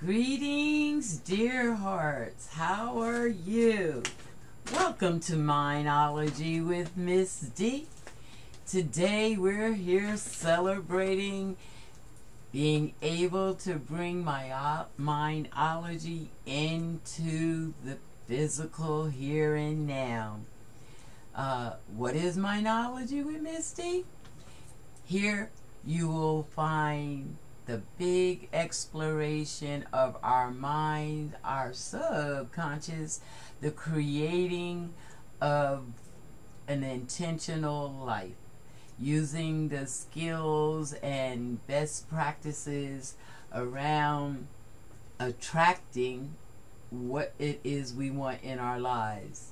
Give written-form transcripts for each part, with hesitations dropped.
Greetings, dear hearts. How are you? Welcome to Mindlogy with Ms.D. Today we're here celebrating being able to bring my Mindlogy into the physical here and now. What is Mindlogy with Ms.D? Here you will find the big exploration of our mind, our subconscious, the creating of an intentional life, using the skills and best practices around attracting what it is we want in our lives.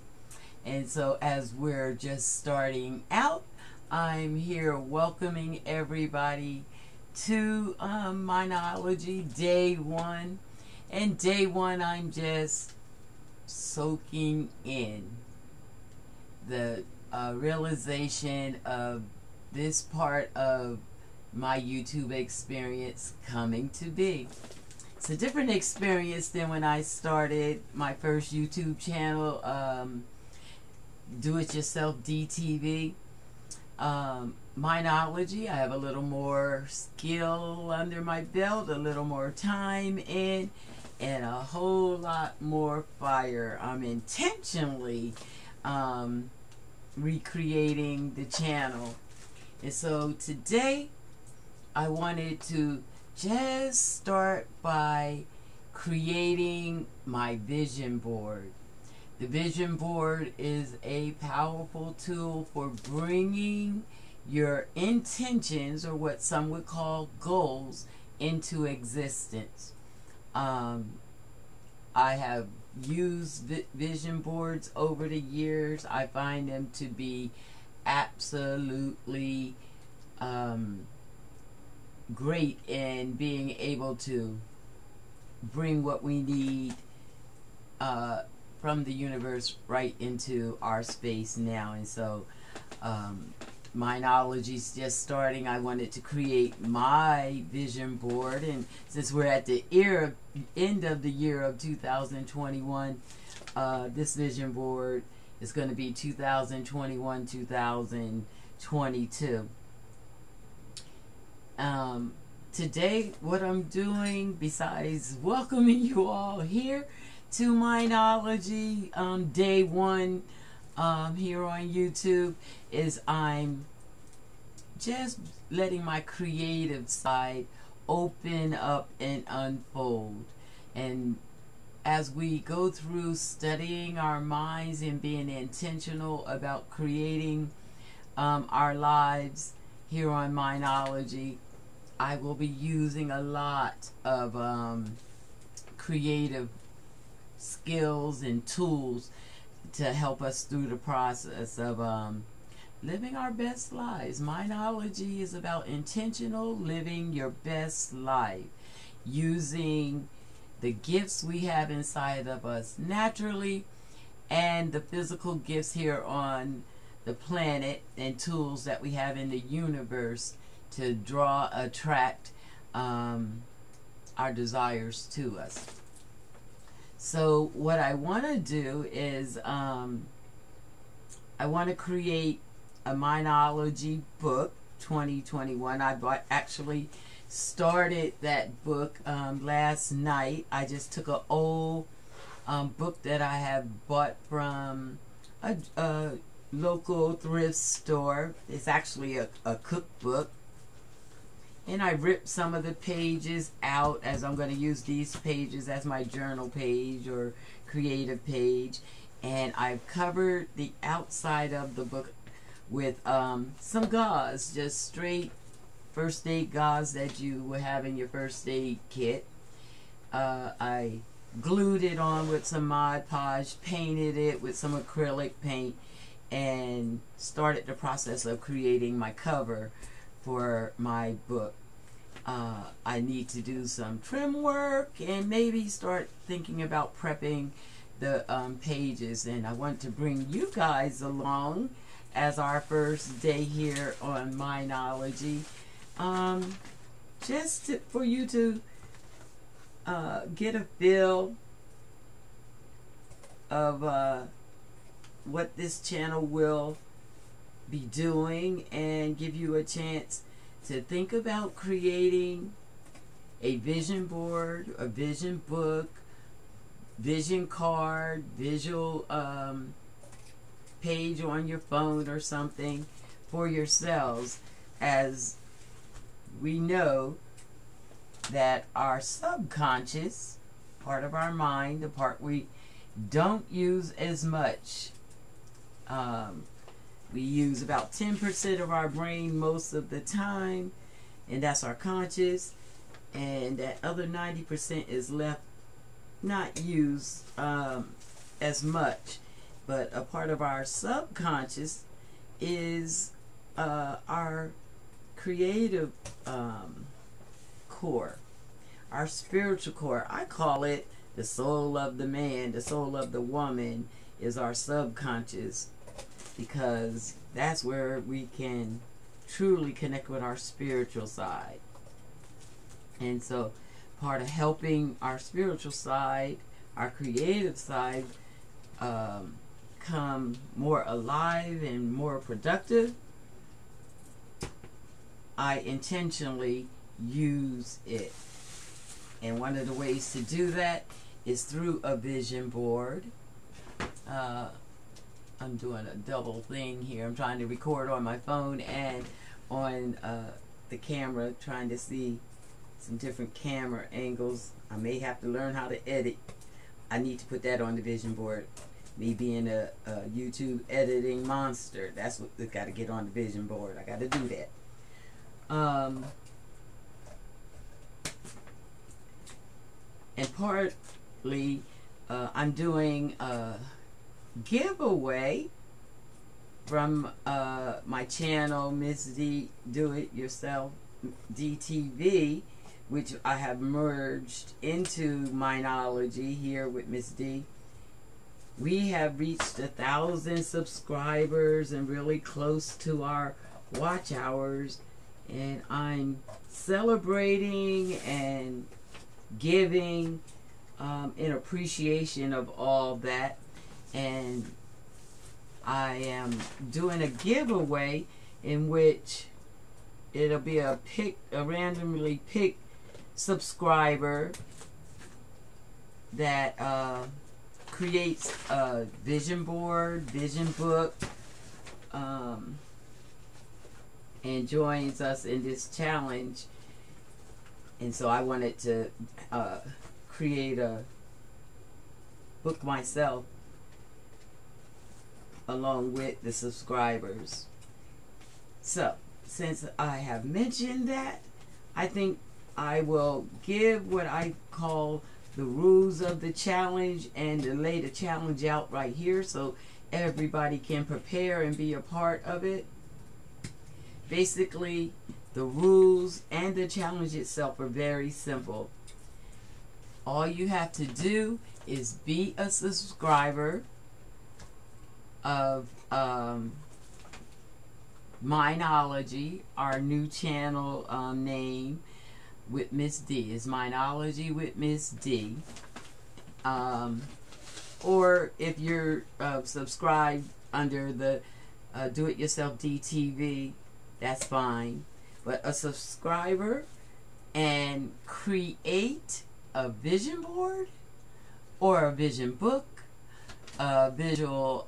And so as we're just starting out, I'm here welcoming everybody to Mindlogy Day 1. And Day 1, I'm just soaking in the realization of this part of my YouTube experience coming to be. It's a different experience than when I started my first YouTube channel, Do It Yourself DTV. Mindlogy, I have a little more skill under my belt, a little more time in, and a whole lot more fire. I'm intentionally recreating the channel. And so today I wanted to just start by creating my vision board. The vision board is a powerful tool for bringing your intentions, or what some would call goals, into existence. I have used vision boards over the years. I find them to be absolutely great in being able to bring what we need from the universe right into our space now. And so Mindlogy's just starting. I wanted to create my vision board, and since we're at the end of the year of 2021, this vision board is going to be 2021-2022. Today, what I'm doing, besides welcoming you all here to Mindlogy Day 1 here on YouTube, is I'm just letting my creative side open up and unfold. And as we go through studying our minds and being intentional about creating our lives here on Mindlogy, I will be using a lot of creative skills and tools to help us through the process of living our best lives. Mindlogy is about intentional living your best life, using the gifts we have inside of us naturally and the physical gifts here on the planet and tools that we have in the universe to attract our desires to us. So what I want to do is I want to create a Mindlogy book 2021. I actually started that book last night. I just took an old book that I have bought from a local thrift store. It's actually a cookbook. And I ripped some of the pages out, as I'm going to use these pages as my journal page or creative page. And I've covered the outside of the book with some gauze, just straight first aid gauze that you would have in your first aid kit. I glued it on with some Mod Podge, painted it with some acrylic paint, and started the process of creating my cover for my book. I need to do some trim work and maybe start thinking about prepping the pages, and I want to bring you guys along as our first day here on Mindlogy, just for you to get a feel of what this channel will be doing, and give you a chance to think about creating a vision board, a vision book, vision card, visual page on your phone or something for yourselves, as we know that our subconscious part of our mind, the part we don't use as much, we use about 10% of our brain most of the time, and that's our conscious, and that other 90% is left not used as much. But a part of our subconscious is our creative core, our spiritual core. I call it the soul of the man, the soul of the woman is our subconscious, because that's where we can truly connect with our spiritual side. And so part of helping our spiritual side, our creative side, come more alive and more productive, I intentionally use it. And one of the ways to do that is through a vision board. I'm doing a double thing here. I'm trying to record on my phone and on the camera, trying to see some different camera angles. I may have to learn how to edit. I need to put that on the vision board. Me being a YouTube editing monster, that's what got to get on the vision board. I got to do that. And partly I'm doing a giveaway from my channel, Ms.D. Do It Yourself DTV, which I have merged into Mindlogy here with Ms.D. We have reached 1,000 subscribers and really close to our watch hours, and I'm celebrating and giving in appreciation of all that. And I am doing a giveaway in which it'll be a randomly picked subscriber that creates a vision board, vision book, and joins us in this challenge. And so I wanted to create a book myself along with the subscribers. So since I have mentioned that, I think I will give what I call the rules of the challenge and to lay the challenge out right here so everybody can prepare and be a part of it. Basically, the rules and the challenge itself are very simple. All you have to do is be a subscriber of Mindlogy, our new channel name with Ms.D. is Mindlogy with Ms.D. Or if you're subscribed under the Do It Yourself DTV, that's fine. But a subscriber, and create a vision board or a vision book, a visual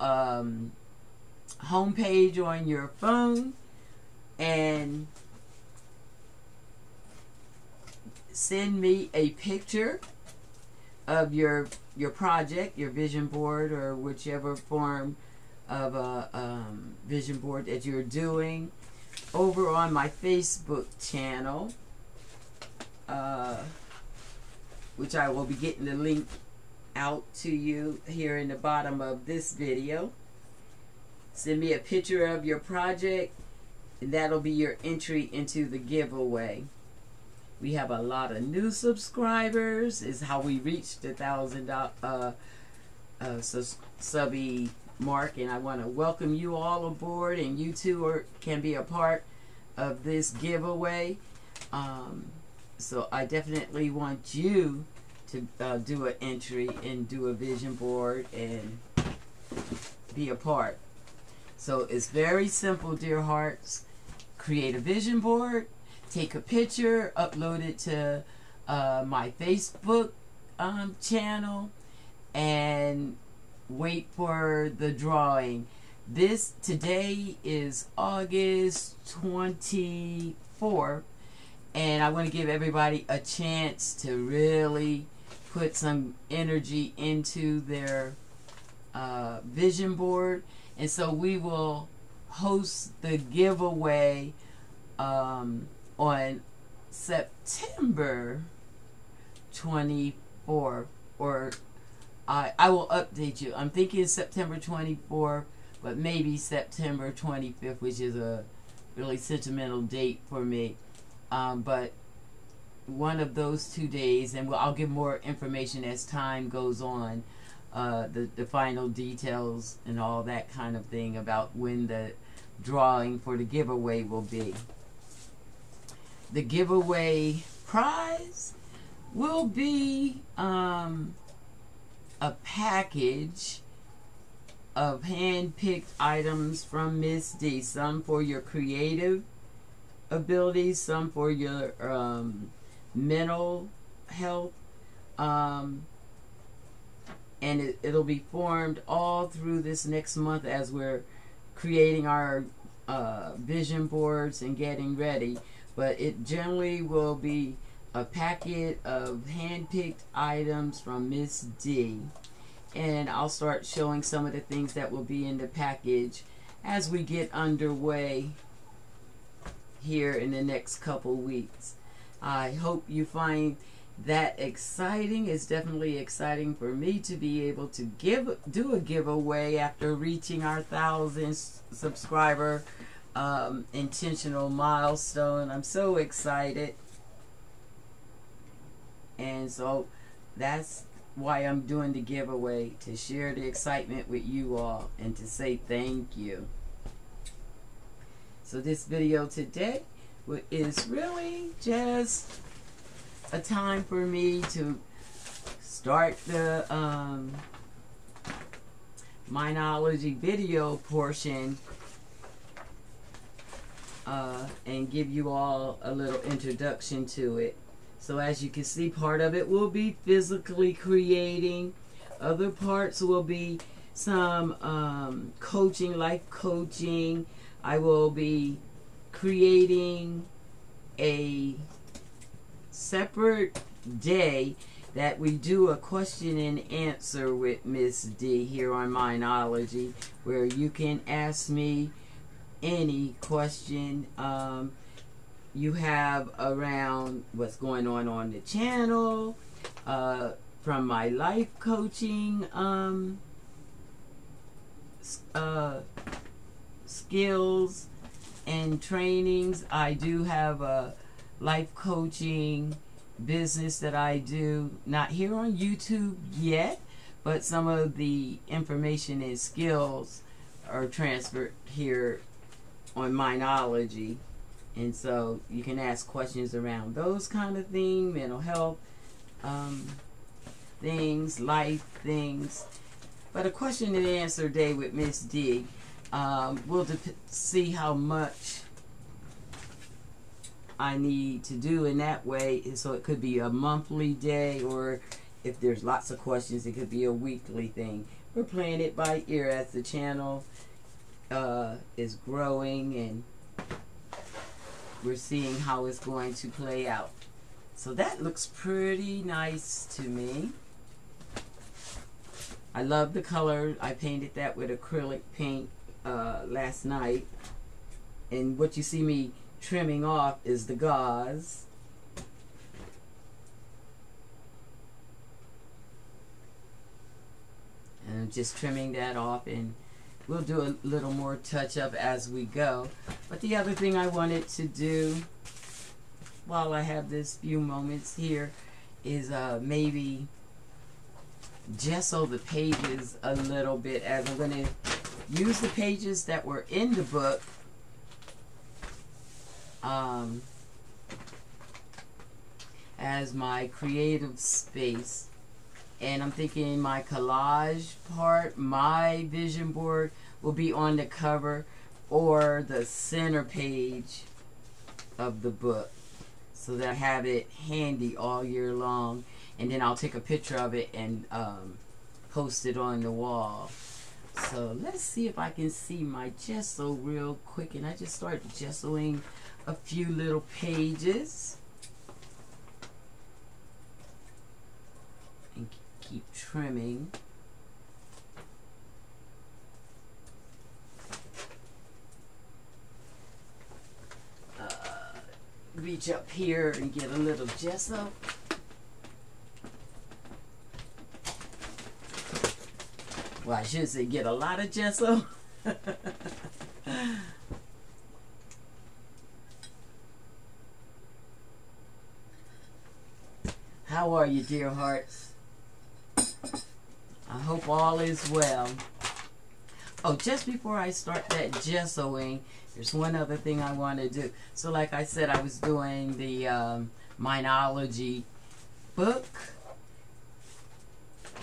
homepage on your phone, and send me a picture of your project, your vision board, or whichever form of a vision board that you're doing, over on my Facebook channel, which I will be getting the link out to you here in the bottom of this video. Send me a picture of your project, and that'll be your entry into the giveaway. We have a lot of new subscribers, is how we reached the 1,000 subby mark, and I want to welcome you all aboard, and you too can be a part of this giveaway. So I definitely want you to do an entry and do a vision board and be a part. So it's very simple, dear hearts. Create a vision board, take a picture, upload it to my Facebook channel, and wait for the drawing. Today is August 24th, and I want to give everybody a chance to really put some energy into their vision board. And so we will host the giveaway on September 24th, or I will update you. I'm thinking September 24th, but maybe September 25th, which is a really sentimental date for me. But one of those 2 days, and I'll give more information as time goes on, the final details and all that kind of thing about when the drawing for the giveaway will be. The giveaway prize will be a package of hand-picked items from Ms.D. Some for your creative abilities, some for your mental health, and it'll be formed all through this next month as we're creating our vision boards and getting ready. But it generally will be a packet of hand-picked items from Ms.D. And I'll start showing some of the things that will be in the package as we get underway here in the next couple weeks. I hope you find that exciting. It's definitely exciting for me to be able to do a giveaway after reaching our 1,000 subscriber intentional milestone. I'm so excited, and so that's why I'm doing the giveaway, to share the excitement with you all and to say thank you. So this video today is really just a time for me to start the Mindlogy video portion and give you all a little introduction to it. So as you can see, part of it will be physically creating. Other parts will be some coaching, life coaching. I will be creating a separate day that we do a question and answer with Ms.D. here on Mindlogy, where you can ask me any question you have around what's going on the channel, from my life coaching skills and trainings. I do have a life coaching business that I do, not here on YouTube yet, but some of the information and skills are transferred here on Mindlogy. And so you can ask questions around those kind of things, mental health things, life things. But a question and answer day with Ms.D. We'll see how much I need to do in that way. So it could be a monthly day, or if there's lots of questions, it could be a weekly thing. We're playing it by ear as the channel is growing, and we're seeing how it's going to play out. So that looks pretty nice to me. I love the color. I painted that with acrylic paint last night. And what you see me trimming off is the gauze. And I'm just trimming that off, and we'll do a little more touch up as we go. But the other thing I wanted to do while I have this few moments here is maybe gesso the pages a little bit, as I'm going to use the pages that were in the book as my creative space. And I'm thinking my collage part, my vision board, will be on the cover or the center page of the book, so that I have it handy all year long. And then I'll take a picture of it and post it on the wall. So let's see if I can see my gesso real quick. And I just started gessoing a few little pages. And keep trimming. Reach up here and get a little gesso. Well, I should say get a lot of gesso. How are you, dear hearts? I hope all is well. Oh, just before I start that gessoing, there's one other thing I want to do. So like I said, I was doing the Mindlogy book.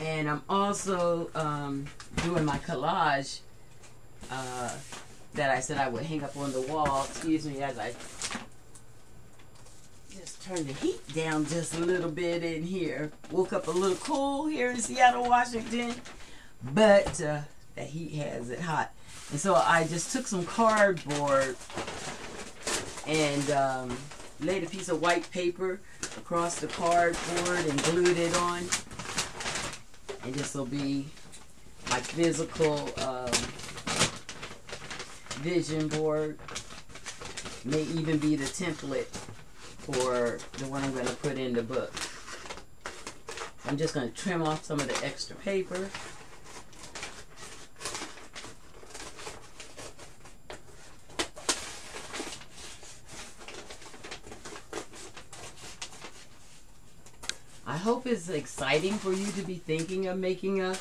And I'm also doing my collage that I said I would hang up on the wall. Excuse me as I just turn the heat down just a little bit in here. Woke up a little cool here in Seattle, Washington. But the heat has it hot. And so I just took some cardboard and laid a piece of white paper across the cardboard and glued it on. And this will be my physical vision board. May even be the template for the one I'm going to put in the book. I'm just going to trim off some of the extra paper. I hope it's exciting for you to be thinking of making a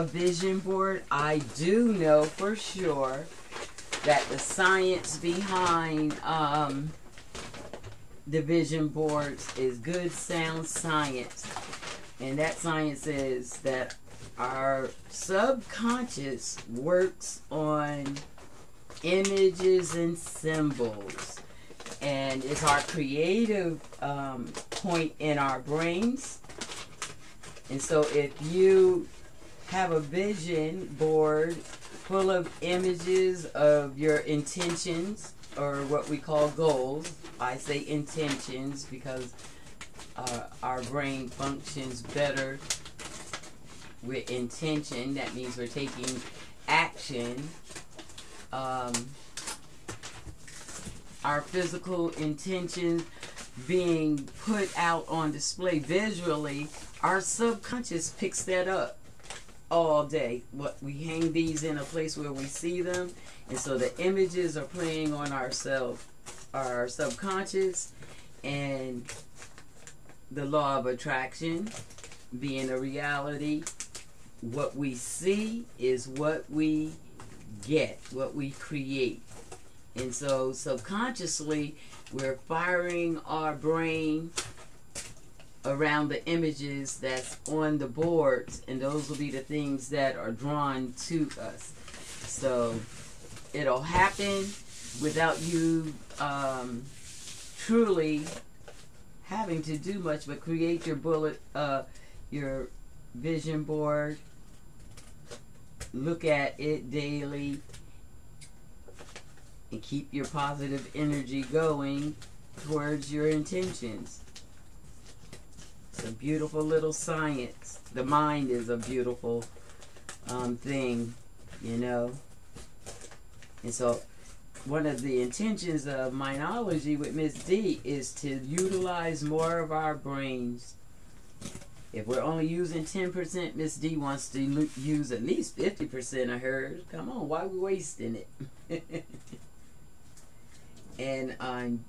vision board. I do know for sure that the science behind the vision boards is good, sound science. And that science is that our subconscious works on images and symbols. And it's our creative point in our brains. And so if you have a vision board full of images of your intentions, or what we call goals, I say intentions because our brain functions better with intention. That means we're taking action. Our physical intentions being put out on display visually, our subconscious picks that up all day. We hang these in a place where we see them, and so the images are playing on our subconscious, and the law of attraction being a reality. What we see is what we get, what we create. And so subconsciously, we're firing our brain around the images that's on the boards, and those will be the things that are drawn to us. So it'll happen without you truly having to do much but create your vision board, look at it daily, and keep your positive energy going towards your intentions. It's a beautiful little science. The mind is a beautiful thing, you know. And so one of the intentions of Mindlogy with Ms.D is to utilize more of our brains. If we're only using 10%, Ms.D wants to use at least 50% of hers. Come on, why are we wasting it? And I'm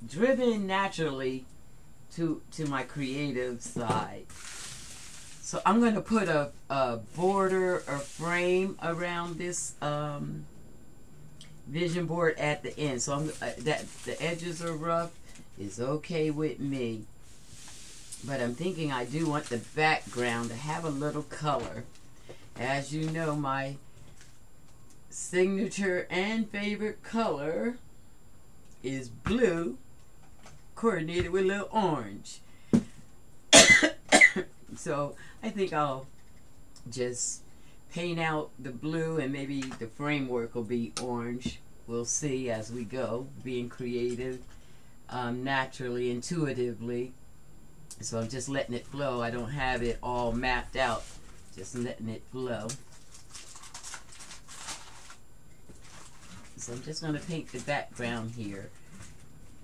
driven naturally to my creative side. So I'm going to put a border or frame around this vision board at the end. So that the edges are rough is okay with me. But I'm thinking I do want the background to have a little color. As you know, my signature and favorite color is blue, coordinated with a little orange. So I think I'll just paint out the blue, and maybe the framework will be orange. We'll see as we go, being creative, naturally, intuitively. So I'm just letting it flow. I don't have it all mapped out, just letting it flow. So I'm just going to paint the background here.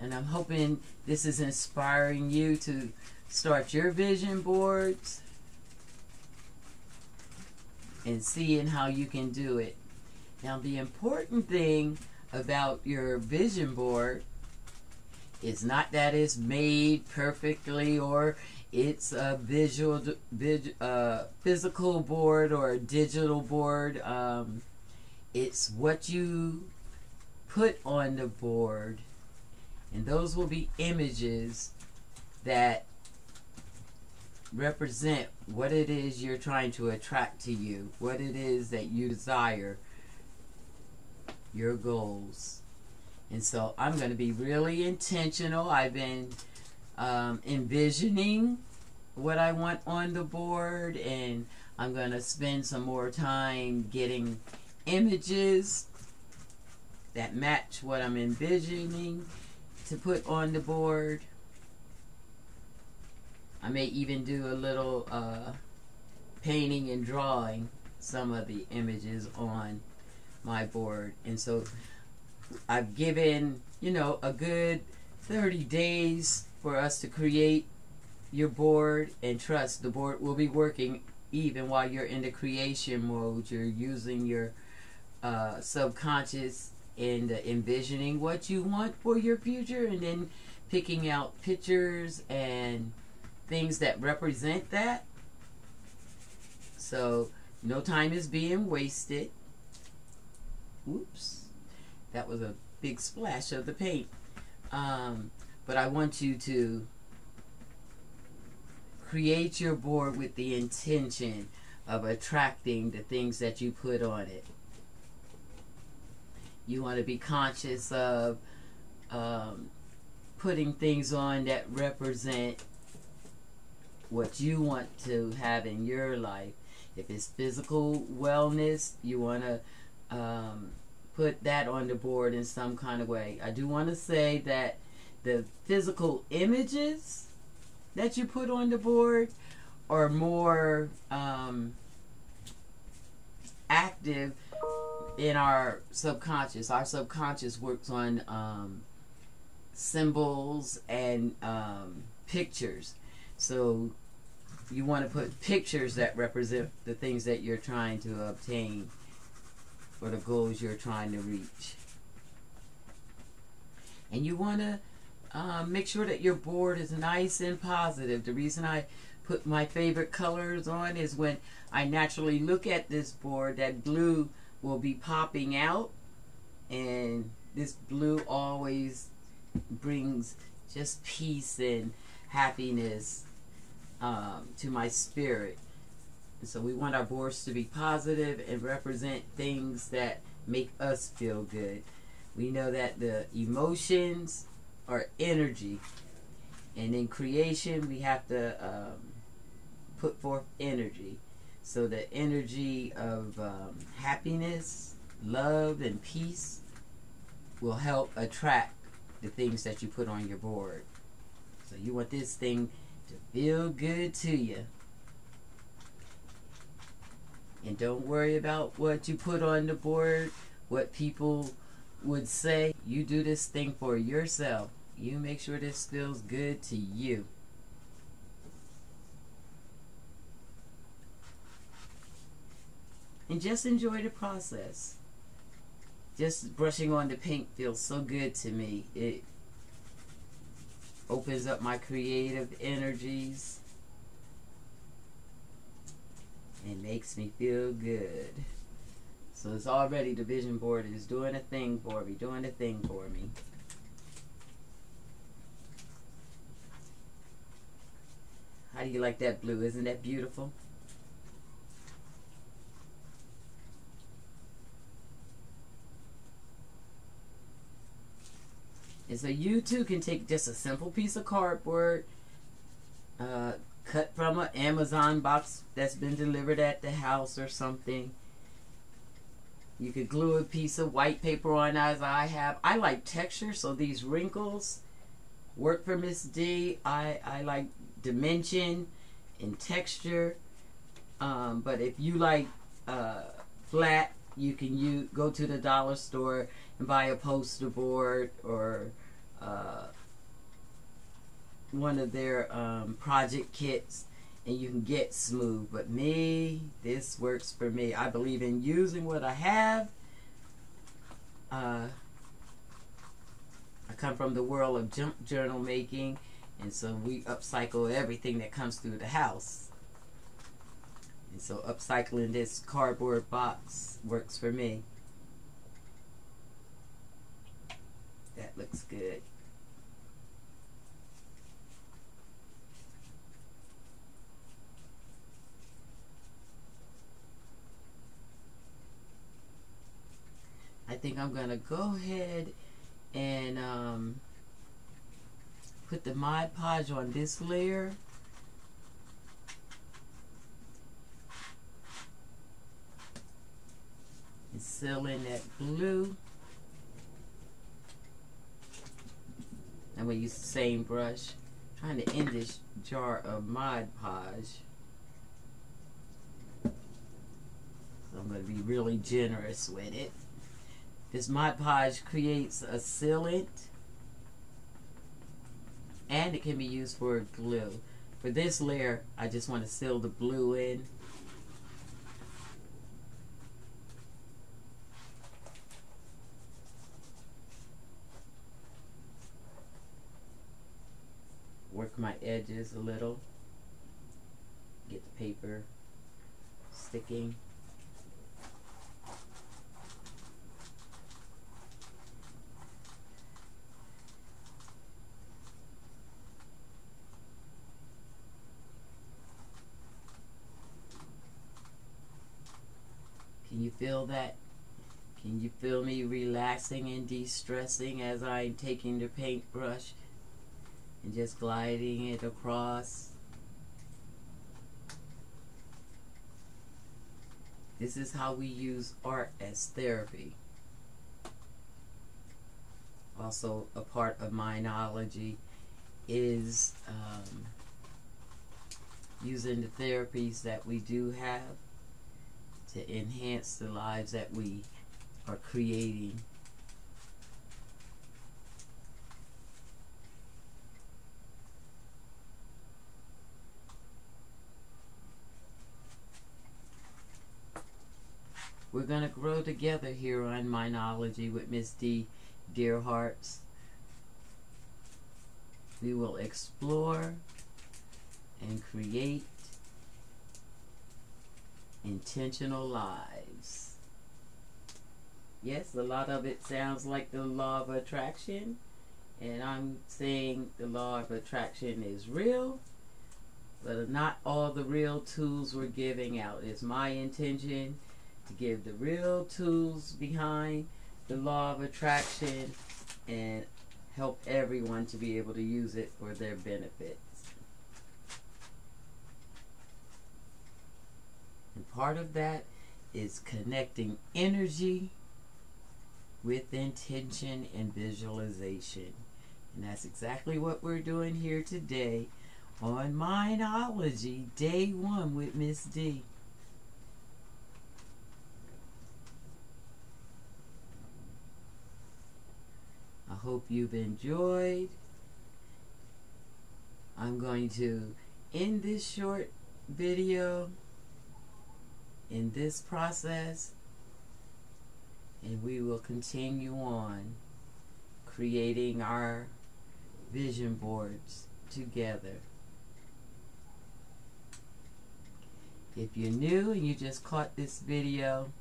And I'm hoping this is inspiring you to start your vision boards and seeing how you can do it. Now, the important thing about your vision board is not that it's made perfectly, or it's a physical board or a digital board. It's what you put on the board, and those will be images that represent what it is you're trying to attract to you, what it is that you desire, your goals. And so I'm going to be really intentional. I've been envisioning what I want on the board, and I'm going to spend some more time getting images that match what I'm envisioning to put on the board. I may even do a little painting and drawing some of the images on my board. And so I've given, you know, a good 30 days for us to create your board, and trust the board will be working even while you're in the creation mode. You're using your subconscious and envisioning what you want for your future, and then picking out pictures and things that represent that. So no time is being wasted. Oops, that was a big splash of the paint. But I want you to create your board with the intention of attracting the things that you put on it. You want to be conscious of putting things on that represent what you want to have in your life. If it's physical wellness, you want to put that on the board in some kind of way. I do want to say that the physical images that you put on the board are more active in our subconscious. Our subconscious works on symbols and pictures. So you want to put pictures that represent the things that you're trying to obtain, or the goals you're trying to reach. And you want to make sure that your board is nice and positive. The reason I put my favorite colors on is when I naturally look at this board, that blue will be popping out, and this blue always brings just peace and happiness to my spirit. And so we want our boards to be positive and represent things that make us feel good. We know that the emotions are energy, and in creation we have to put forth energy. So the energy of happiness, love, and peace will help attract the things that you put on your board. So you want this thing to feel good to you. And don't worry about what you put on the board, what people would say. You do this thing for yourself. You make sure this feels good to you. And just enjoy the process. Just brushing on the paint feels so good to me. It opens up my creative energies and makes me feel good. So it's already, the vision board is doing a thing for me, doing a thing for me. How do you like that blue? Isn't that beautiful? And so you too can take just a simple piece of cardboard, cut from an Amazon box that's been delivered at the house or something. You could glue a piece of white paper on, as I have. I like texture, so these wrinkles work for Ms.D. I like dimension and texture. But if you like flat, you can go to the dollar store and buy a poster board or one of their project kits, and you can get smooth. But me, this works for me. I believe in using what I have. I come from the world of junk journal making, and so we upcycle everything that comes through the house. And so upcycling this cardboard box works for me. That looks good. I think I'm going to go ahead and put the Mod Podge on this layer. And seal in that blue. I'm going to use the same brush. I'm trying to end this jar of Mod Podge. So I'm going to be really generous with it. This Mod Podge creates a sealant, and it can be used for glue. For this layer, I just want to seal the blue in. Work my edges a little. Get the paper sticking. Can you feel that? Can you feel me relaxing and de-stressing as I'm taking the paintbrush and just gliding it across? This is how we use art as therapy. Also, a part of Mindlogy is using the therapies that we do have to enhance the lives that we are creating. We're going to grow together here on Mindlogy with Ms.D, dear hearts. We will explore and create intentional lives. Yes, a lot of it sounds like the law of attraction, and I'm saying the law of attraction is real, but not all the real tools we're giving out. It's my intention to give the real tools behind the law of attraction and help everyone to be able to use it for their benefits. And part of that is connecting energy with intention and visualization. And that's exactly what we're doing here today on Mindlogy, Day 1 with Ms.D. I hope you've enjoyed. I'm going to end this short video in this process, and we will continue on creating our vision boards together. If you're new and you just caught this video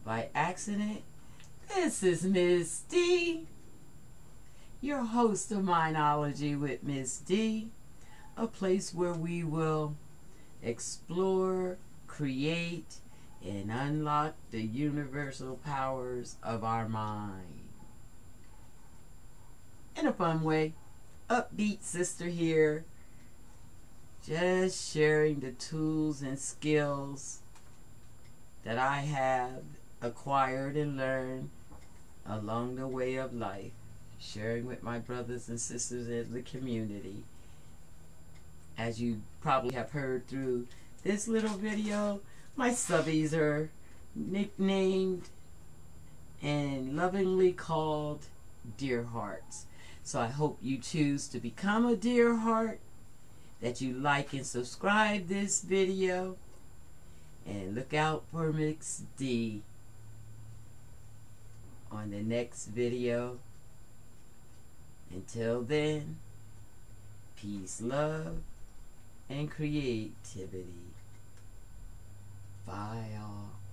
by accident, this is Ms.D, your host of Mindlogy with Ms.D. a place where we will explore, create, and unlock the universal powers of our mind. In a fun way, upbeat sister here, just sharing the tools and skills that I have acquired and learned along the way of life, sharing with my brothers and sisters in the community. As you probably have heard through this little video, my subbies are nicknamed and lovingly called Dear Hearts. So I hope you choose to become a Dear Heart, that you like and subscribe this video, and look out for Ms.D on the next video. Until then, peace, love, and creativity. Bye, y'all.